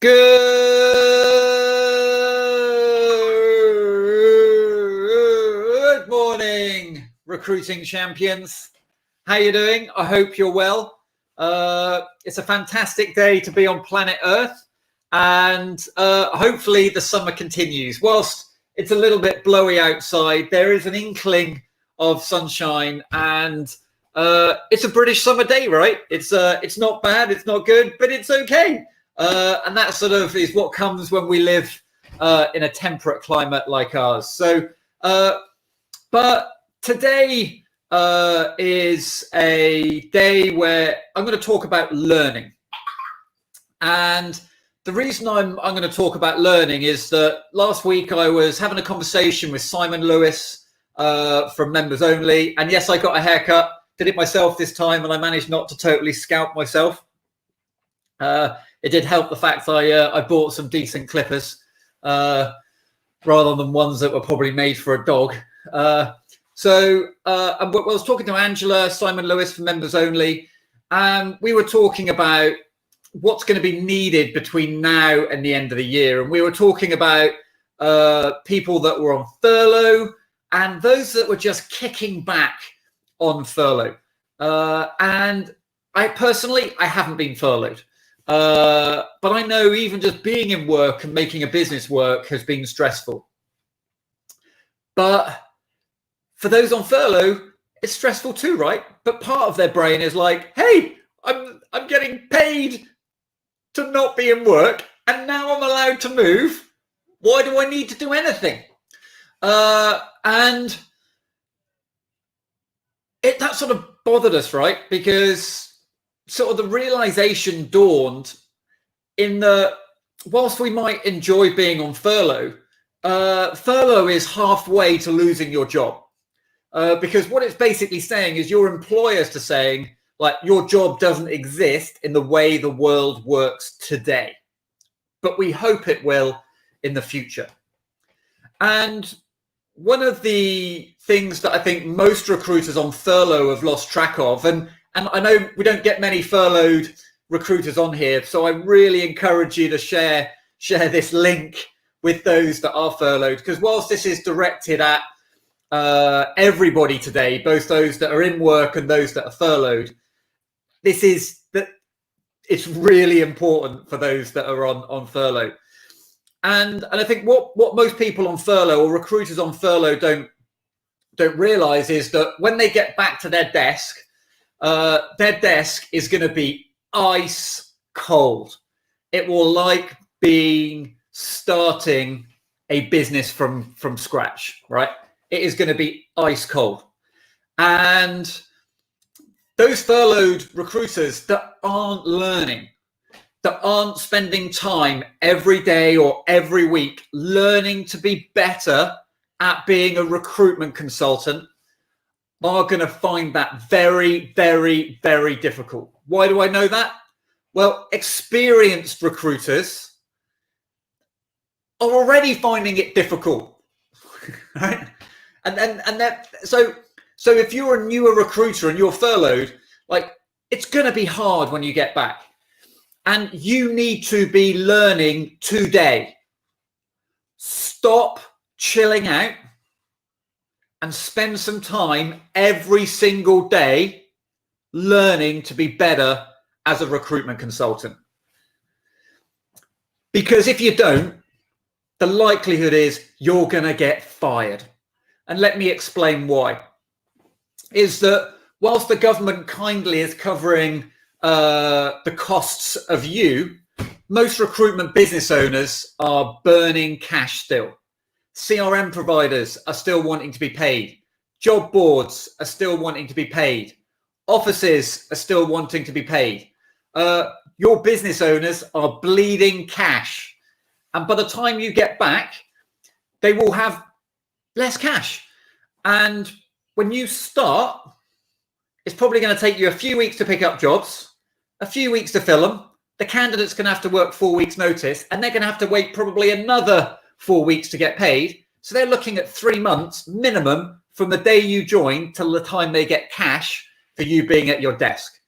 Good morning, recruiting champions. How you doing? I hope you're well. It's a fantastic day to be on planet Earth, and hopefully the summer continues. Whilst it's a little bit blowy outside, there is an inkling of sunshine, and it's a British summer day, right? It's not bad, it's not good, but it's okay. And that sort of is what comes when we live in a temperate climate like ours. So, but today is a day where I'm going to talk about learning. And the reason I'm going to talk about learning is that last week I was having a conversation with Simon Lewis from Members Only. And yes, I got a haircut, did it myself this time, and I managed not to totally scalp myself. It did help the fact I bought some decent clippers rather than ones that were probably made for a dog. So I was talking to Angela, Simon Lewis from Members Only, and we were talking about what's going to be needed between now and the end of the year. And we were talking about people that were on furlough and those that were just kicking back on furlough. And I haven't been furloughed. But I know even just being in work and making a business work has been stressful. But for those on furlough, it's stressful too, right? But part of their brain is like, hey, I'm getting paid to not be in work, and now I'm allowed to move. Why do I need to do anything? And that sort of bothered us, right? Because sort of the realization dawned in that whilst we might enjoy being on furlough, furlough is halfway to losing your job. Because what it's basically saying is your employers to saying, like, your job doesn't exist in the way the world works today, but we hope it will in the future. And one of the things that I think most recruiters on furlough have lost track of, and I know we don't get many furloughed recruiters on here, so I really encourage you to share this link with those that are furloughed, because whilst this is directed at everybody today, both those that are in work and those that are furloughed, it's really important for those that are on furlough. And I think what most people on furlough or recruiters on furlough don't realize is that when they get back to their desk is going to be ice cold. It will like being starting a business from scratch, right? It is going to be ice cold. And those furloughed recruiters that aren't learning, that aren't spending time every day or every week learning to be better at being a recruitment consultant, are going to find that very, very, very difficult. Why do I know that? Well, experienced recruiters are already finding it difficult, right? So if you're a newer recruiter and you're furloughed, like, it's going to be hard when you get back, and you need to be learning today. Stop chilling out and spend some time every single day learning to be better as a recruitment consultant. Because if you don't, the likelihood is you're going to get fired. And let me explain why. Is that whilst the government kindly is covering the costs of you, most recruitment business owners are burning cash still. CRM providers are still wanting to be paid. Job boards are still wanting to be paid. Offices are still wanting to be paid. Your business owners are bleeding cash. And by the time you get back, they will have less cash. And when you start, it's probably going to take you a few weeks to pick up jobs, a few weeks to fill them. The candidate's going to have to work 4 weeks notice, and they're going to have to wait probably another 4 weeks to get paid. So they're looking at 3 months minimum from the day you join till the time they get cash for you being at your desk.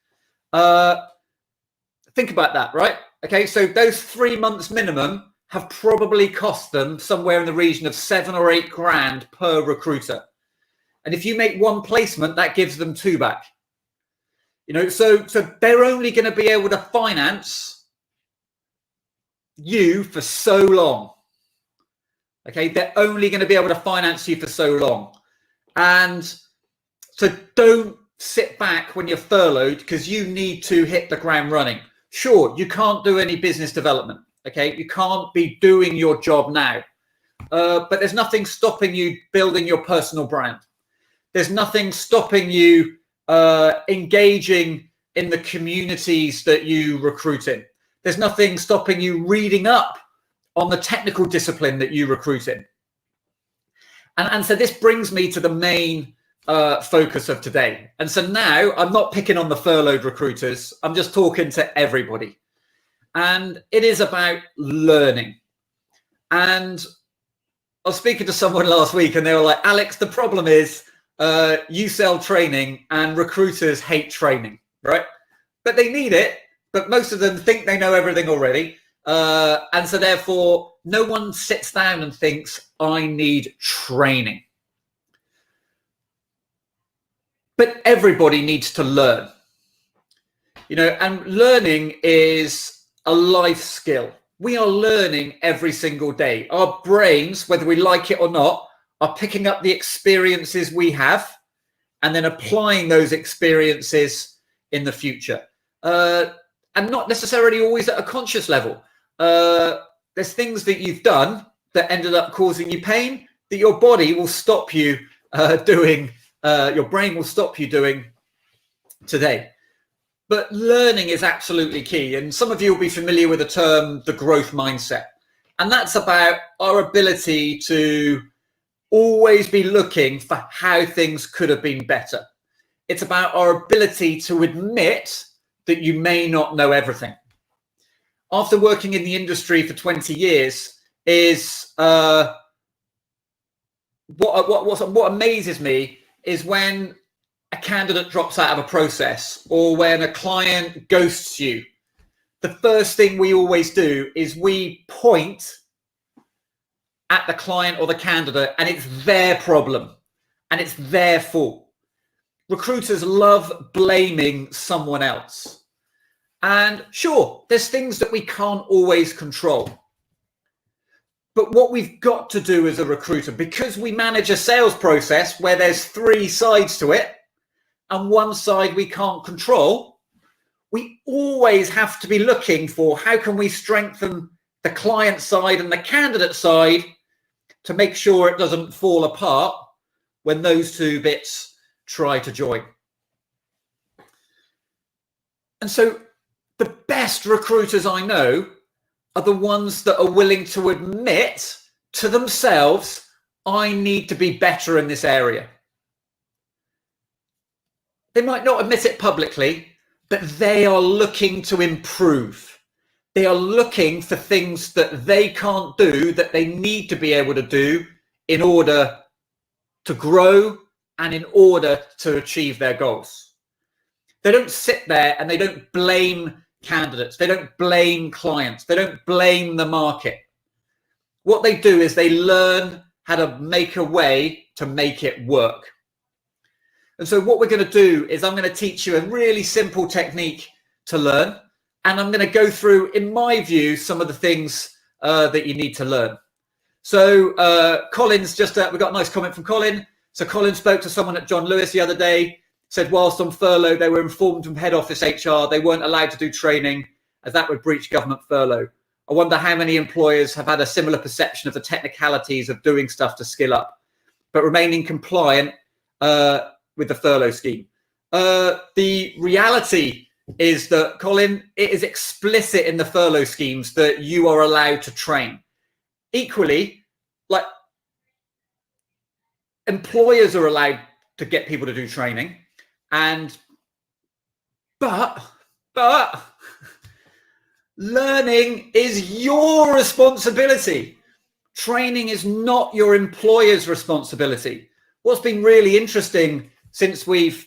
Think about that, right? Okay, so those 3 months minimum have probably cost them somewhere in the region of 7 or 8 grand per recruiter. And if you make one placement, that gives them 2 back. You know, so they're only going to be able to finance you for so long. Okay, they're only going to be able to finance you for so long. And so don't sit back when you're furloughed, because you need to hit the ground running. Sure, you can't do any business development. Okay, you can't be doing your job now. But there's nothing stopping you building your personal brand. There's nothing stopping you engaging in the communities that you recruit in. There's nothing stopping you reading up on the technical discipline that you recruit in. And so this brings me to the main focus of today. And so now I'm not picking on the furloughed recruiters. I'm just talking to everybody. And it is about learning. And I was speaking to someone last week and they were like, Alex, the problem is you sell training and recruiters hate training, right? But they need it. But most of them think they know everything already. And so therefore, no one sits down and thinks, I need training. But everybody needs to learn. You know, and learning is a life skill. We are learning every single day. Our brains, whether we like it or not, are picking up the experiences we have and then applying those experiences in the future. And not necessarily always at a conscious level. There's things that you've done that ended up causing you pain that your body will stop you doing, your brain will stop you doing today. But learning is absolutely key. And some of you will be familiar with the term, the growth mindset. And that's about our ability to always be looking for how things could have been better. It's about our ability to admit that you may not know everything. After working in the industry for 20 years is what amazes me is when a candidate drops out of a process or when a client ghosts you. The first thing we always do is we point at the client or the candidate and it's their problem and it's their fault. Recruiters love blaming someone else. And sure, there's things that we can't always control. But what we've got to do as a recruiter, because we manage a sales process where there's 3 sides to it, and one side we can't control, we always have to be looking for how can we strengthen the client side and the candidate side to make sure it doesn't fall apart when those 2 bits try to join. And so the best recruiters I know are the ones that are willing to admit to themselves, I need to be better in this area. They might not admit it publicly, but they are looking to improve. They are looking for things that they can't do, that they need to be able to do in order to grow and in order to achieve their goals. They don't sit there and they don't blame candidates. They don't blame clients. They don't blame the market. What they do is they learn how to make a way to make it work. And so what we're going to do is I'm going to teach you a really simple technique to learn. And I'm going to go through, in my view, some of the things that you need to learn. So Colin's just, we got a nice comment from Colin. So Colin spoke to someone at John Lewis the other day, said whilst on furlough, they were informed from head office HR they weren't allowed to do training as that would breach government furlough. I wonder how many employers have had a similar perception of the technicalities of doing stuff to skill up, but remaining compliant with the furlough scheme. The reality is that, Colin, it is explicit in the furlough schemes that you are allowed to train. Equally, like employers are allowed to get people to do training, but learning is your responsibility. Training is not your employer's responsibility. What's been really interesting since we've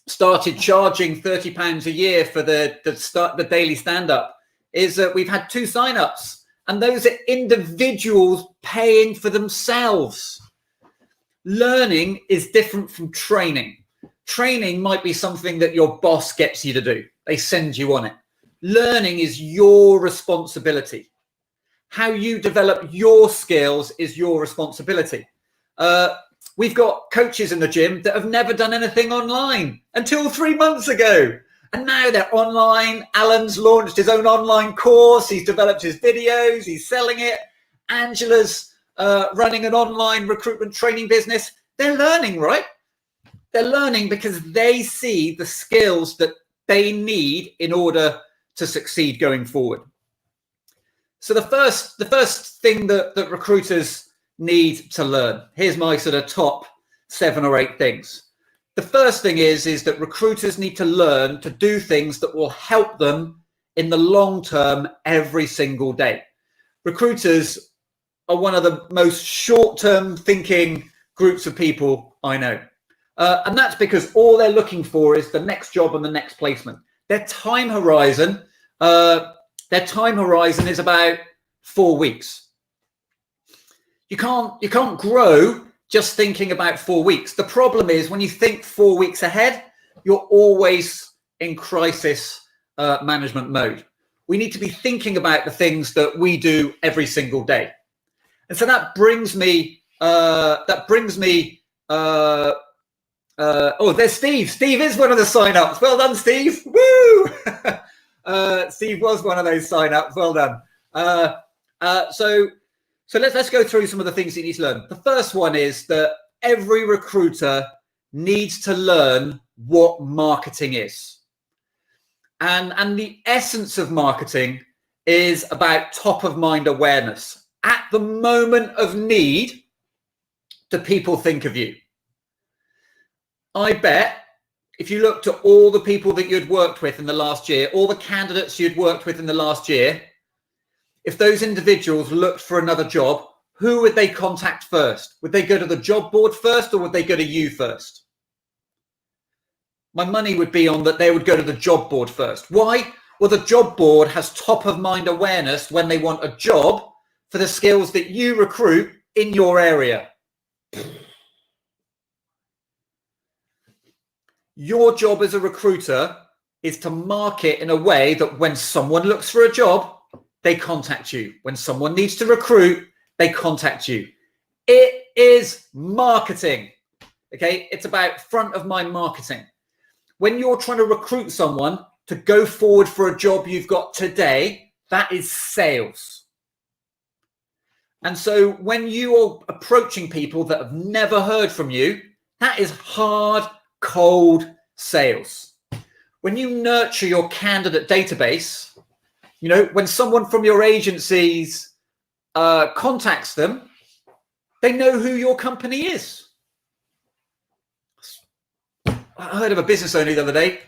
started charging £30 a year for the daily stand-up is that we've had 2 sign-ups, and those are individuals paying for themselves. Learning is different from training. Training might be something that your boss gets you to do. They send you on it. Learning is your responsibility. How you develop your skills is your responsibility. We've got coaches in the gym that have never done anything online until 3 months ago. And now they're online. Alan's launched his own online course. He's developed his videos. He's selling it. Angela's running an online recruitment training business. They're learning, right? They're learning because they see the skills that they need in order to succeed going forward. So the first thing that recruiters need to learn, here's my sort of top 7 or 8 things. The first thing is that recruiters need to learn to do things that will help them in the long term every single day. Recruiters are one of the most short-term thinking groups of people I know. And that's because all they're looking for is the next job and the next placement. Their time horizon is about 4 weeks. You can't grow just thinking about 4 weeks. The problem is when you think 4 weeks ahead, you're always in crisis management mode. We need to be thinking about the things that we do every single day. And so that brings me, oh, there's Steve. Steve is one of the sign-ups. Well done, Steve. Woo! Steve was one of those sign-ups. Well done. So let's go through some of the things you need to learn. The first one is that every recruiter needs to learn what marketing is. And the essence of marketing is about top of mind awareness. At the moment of need, do people think of you? I bet if you looked at all the people that you'd worked with in the last year, all the candidates you'd worked with in the last year, if those individuals looked for another job, who would they contact first? Would they go to the job board first, or would they go to you first? My money would be on that they would go to the job board first. Why? Well, the job board has top of mind awareness when they want a job for the skills that you recruit in your area. Your job as a recruiter is to market in a way that when someone looks for a job, they contact you. When someone needs to recruit, they contact you. It is marketing. Okay, it's about front of mind marketing. When you're trying to recruit someone to go forward for a job you've got today, that is sales. And so when you are approaching people that have never heard from you, that is hard, cold sales. When you nurture your candidate database, you know, when someone from your agencies contacts them, they know who your company is. I heard of a business owner the other day.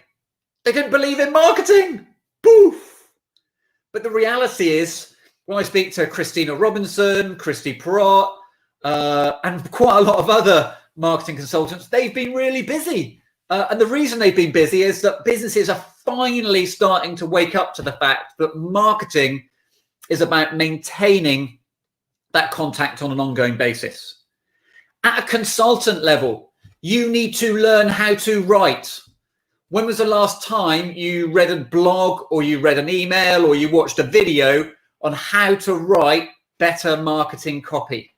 They didn't believe in marketing. Poof. But the reality is, when I speak to Christina Robinson, Christy Perrott, and quite a lot of other marketing consultants, they've been really busy. And the reason they've been busy is that businesses are finally starting to wake up to the fact that marketing is about maintaining that contact on an ongoing basis. At a consultant level, you need to learn how to write. When was the last time you read a blog, or you read an email, or you watched a video on how to write better marketing copy?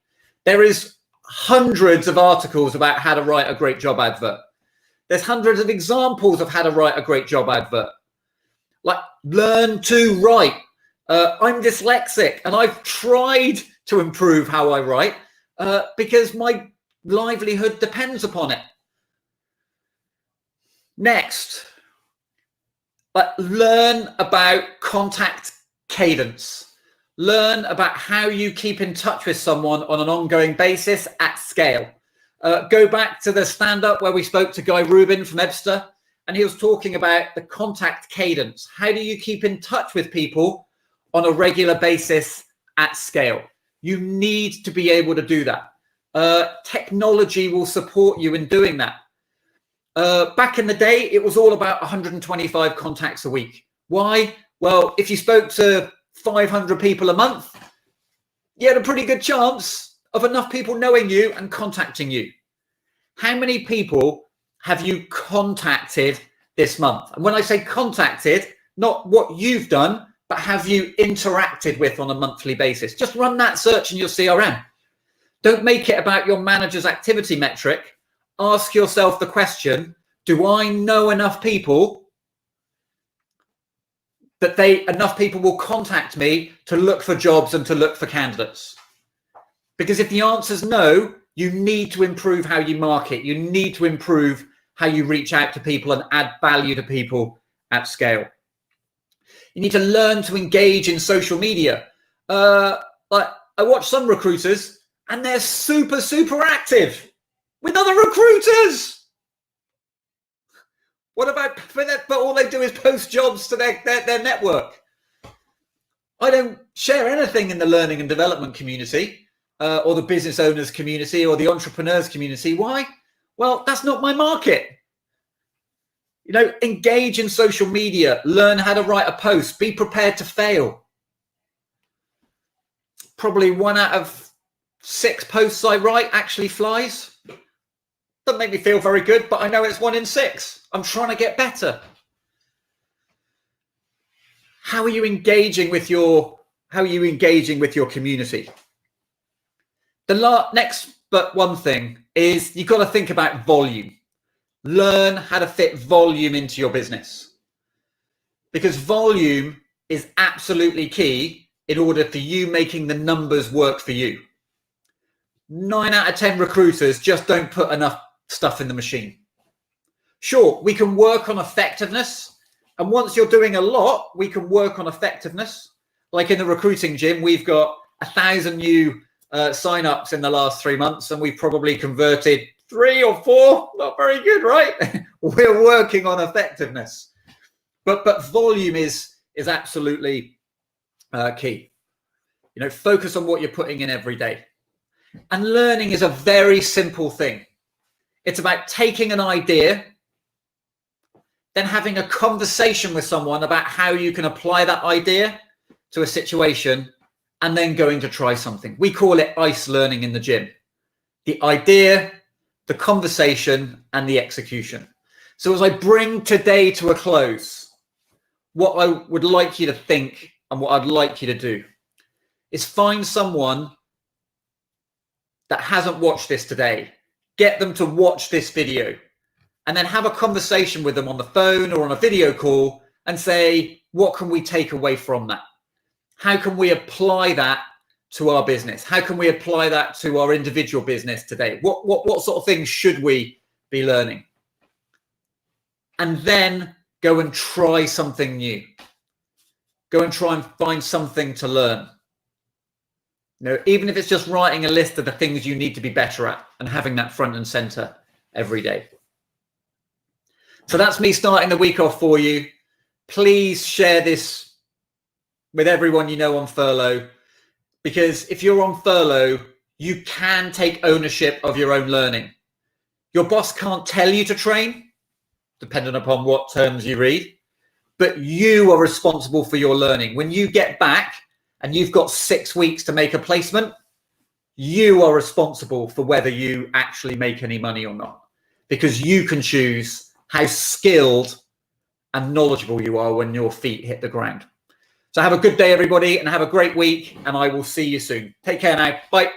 There is hundreds of articles about how to write a great job advert. There's hundreds of examples of how to write a great job advert. Like, learn to write. I'm dyslexic, and I've tried to improve how I write because my livelihood depends upon it. Next, learn about contact cadence. Learn about how you keep in touch with someone on an ongoing basis at scale. Go back to the stand-up where we spoke to Guy Rubin from Ebster, and he was talking about the contact cadence. How do you keep in touch with people on a regular basis at scale? You need to be able to do that. Technology will support you in doing that. Back in the day, it was all about 125 contacts a week. Why? Well, if you spoke to 500 people a month, you had a pretty good chance of enough people knowing you and contacting you. How many people have you contacted this month? And when I say contacted, not what you've done, but have you interacted with on a monthly basis? Just run that search in your CRM. Don't make it about your manager's activity metric. Ask yourself the question, do I know enough people that enough people will contact me to look for jobs and to look for candidates? Because if the answer is no, you need to improve how you market. You need to improve how you reach out to people and add value to people at scale. You need to learn to engage in social media. Like I watch some recruiters and they're super, super active with other recruiters. What about, but all they do is post jobs to their network. I don't share anything in the learning and development community or the business owners community or the entrepreneurs community. Why? Well, that's not my market. You know, engage in social media, learn how to write a post, be prepared to fail. Probably 1 out of 6 posts I write actually flies. Doesn't make me feel very good, but I know it's 1 in 6. I'm trying to get better. How are you engaging with your community? The next but one thing is you've got to think about volume. Learn how to fit volume into your business, because volume is absolutely key in order for you making the numbers work for you. 9 out of 10 recruiters just don't put enough stuff in the machine. Sure, we can work on effectiveness. And once you're doing a lot, we can work on effectiveness. Like in the recruiting gym, we've got 1,000 new sign-ups in the last 3 months, and we've probably converted 3 or 4. Not very good, right? We're working on effectiveness. But volume is absolutely key. You know, focus on what you're putting in every day. And learning is a very simple thing. It's about taking an idea, then having a conversation with someone about how you can apply that idea to a situation, and then going to try something. We call it ICE learning in the gym. The idea, the conversation, and the execution. So as I bring today to a close, what I would like you to think and what I'd like you to do is find someone that hasn't watched this today. Get them to watch this video and then have a conversation with them on the phone or on a video call and say, what can we take away from that? How can we apply that to our business? How can we apply that to our individual business today? What sort of things should we be learning? And then go and try something new. Go and try and find something to learn. You know, even if it's just writing a list of the things you need to be better at and having that front and center every day. So that's me starting the week off for you. Please share this with everyone you know on furlough, because if you're on furlough, you can take ownership of your own learning. Your boss can't tell you to train, depending upon what terms you read, but you are responsible for your learning. When you get back and you've got 6 weeks to make a placement, you are responsible for whether you actually make any money or not, because you can choose how skilled and knowledgeable you are when your feet hit the ground. So have a good day, everybody, and have a great week, and I will see you soon. Take care now. Bye.